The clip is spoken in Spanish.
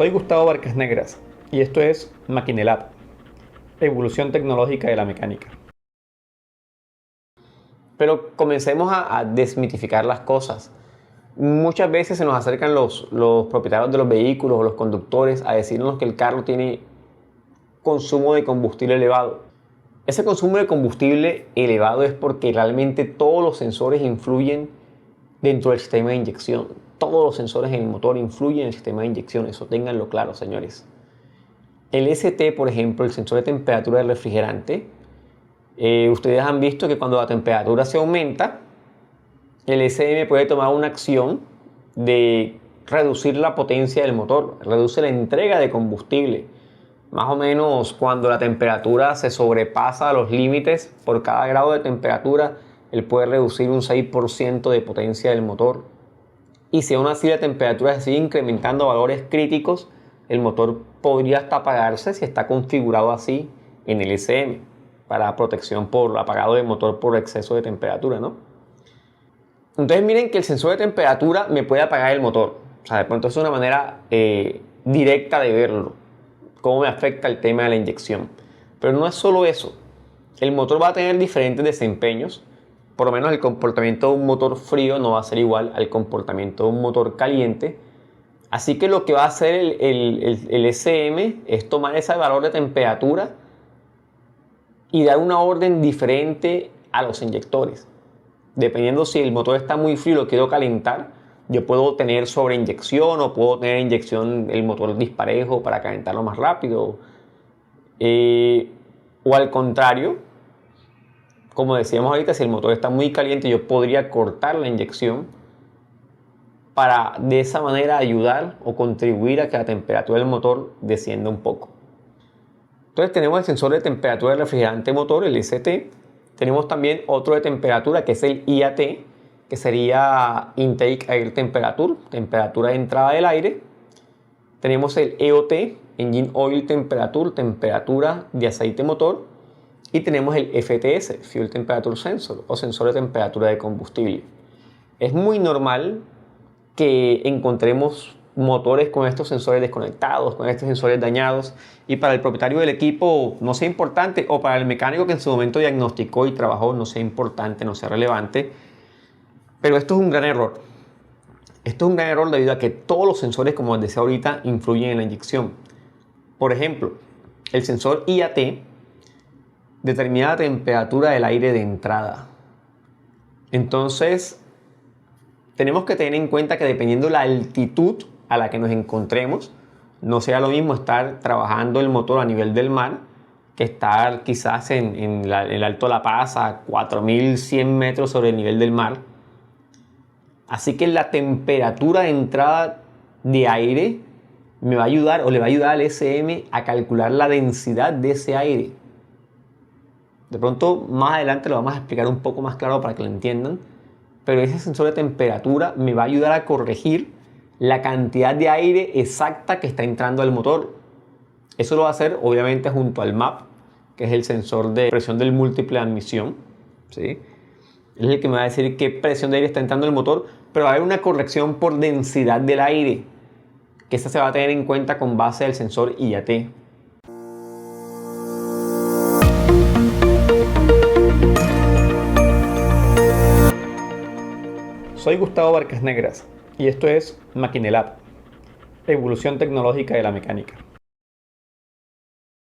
Soy Gustavo Barcas Negras y esto es Maquinelab, evolución tecnológica de la mecánica. Pero comencemos a desmitificar las cosas. Muchas veces se nos acercan los propietarios de los vehículos o los conductores a decirnos que el carro tiene consumo de combustible elevado. Ese consumo de combustible elevado es porque realmente todos los sensores influyen dentro del sistema de inyección. Todos los sensores en el motor influyen en el sistema de inyección, eso ténganlo claro, señores. El ST, por ejemplo, el sensor de temperatura del refrigerante, ustedes han visto que cuando la temperatura se aumenta, el SM puede tomar una acción de reducir la potencia del motor, reduce la entrega de combustible. Más o menos cuando la temperatura se sobrepasa los límites, por cada grado de temperatura, él puede reducir un 6% de potencia del motor. Y si aún así la temperatura se sigue incrementando a valores críticos, el motor podría hasta apagarse si está configurado así en el SM, para protección por apagado del motor por exceso de temperatura, ¿no? Entonces miren que el sensor de temperatura me puede apagar el motor. O sea, de pronto es una manera directa de verlo, cómo me afecta el tema de la inyección. Pero no es solo eso. El motor va a tener diferentes desempeños. Por lo menos el comportamiento de un motor frío no va a ser igual al comportamiento de un motor caliente. Así que lo que va a hacer el SM es tomar ese valor de temperatura y dar una orden diferente a los inyectores. Dependiendo si el motor está muy frío y lo quiero calentar, yo puedo tener sobreinyección o puedo tener inyección el motor disparejo para calentarlo más rápido. O al contrario, como decíamos ahorita, si el motor está muy caliente, yo podría cortar la inyección para de esa manera ayudar o contribuir a que la temperatura del motor descienda un poco. Entonces tenemos el sensor de temperatura del refrigerante motor, el ST. Tenemos también otro de temperatura que es el IAT, que sería Intake Air Temperature, temperatura de entrada del aire. Tenemos el EOT, Engine Oil Temperature, temperatura de aceite motor. Y tenemos el FTS, Fuel Temperature Sensor, o sensor de temperatura de combustible. Es muy normal que encontremos motores con estos sensores desconectados, con estos sensores dañados, y para el propietario del equipo no sea importante, o para el mecánico que en su momento diagnosticó y trabajó no sea importante, no sea relevante. Pero esto es un gran error. Esto es un gran error debido a que todos los sensores, como les decía ahorita, influyen en la inyección. Por ejemplo, el sensor IAT determina la temperatura del aire de entrada. Entonces, tenemos que tener en cuenta que dependiendo de la altitud a la que nos encontremos, no sea lo mismo estar trabajando el motor a nivel del mar que estar quizás en el Alto La Paz a 4100 metros sobre el nivel del mar. Así que la temperatura de entrada de aire me va a ayudar o le va a ayudar al SM a calcular la densidad de ese aire. De pronto más adelante lo vamos a explicar un poco más claro para que lo entiendan, pero ese sensor de temperatura me va a ayudar a corregir la cantidad de aire exacta que está entrando al motor. Eso lo va a hacer obviamente junto al MAP, que es el sensor de presión del múltiple de admisión, ¿sí? Es el que me va a decir qué presión de aire está entrando al motor, pero va a haber una corrección por densidad del aire, que esta se va a tener en cuenta con base del sensor IAT. Soy Gustavo Barcas Negras y esto es Maquinelab, evolución tecnológica de la mecánica.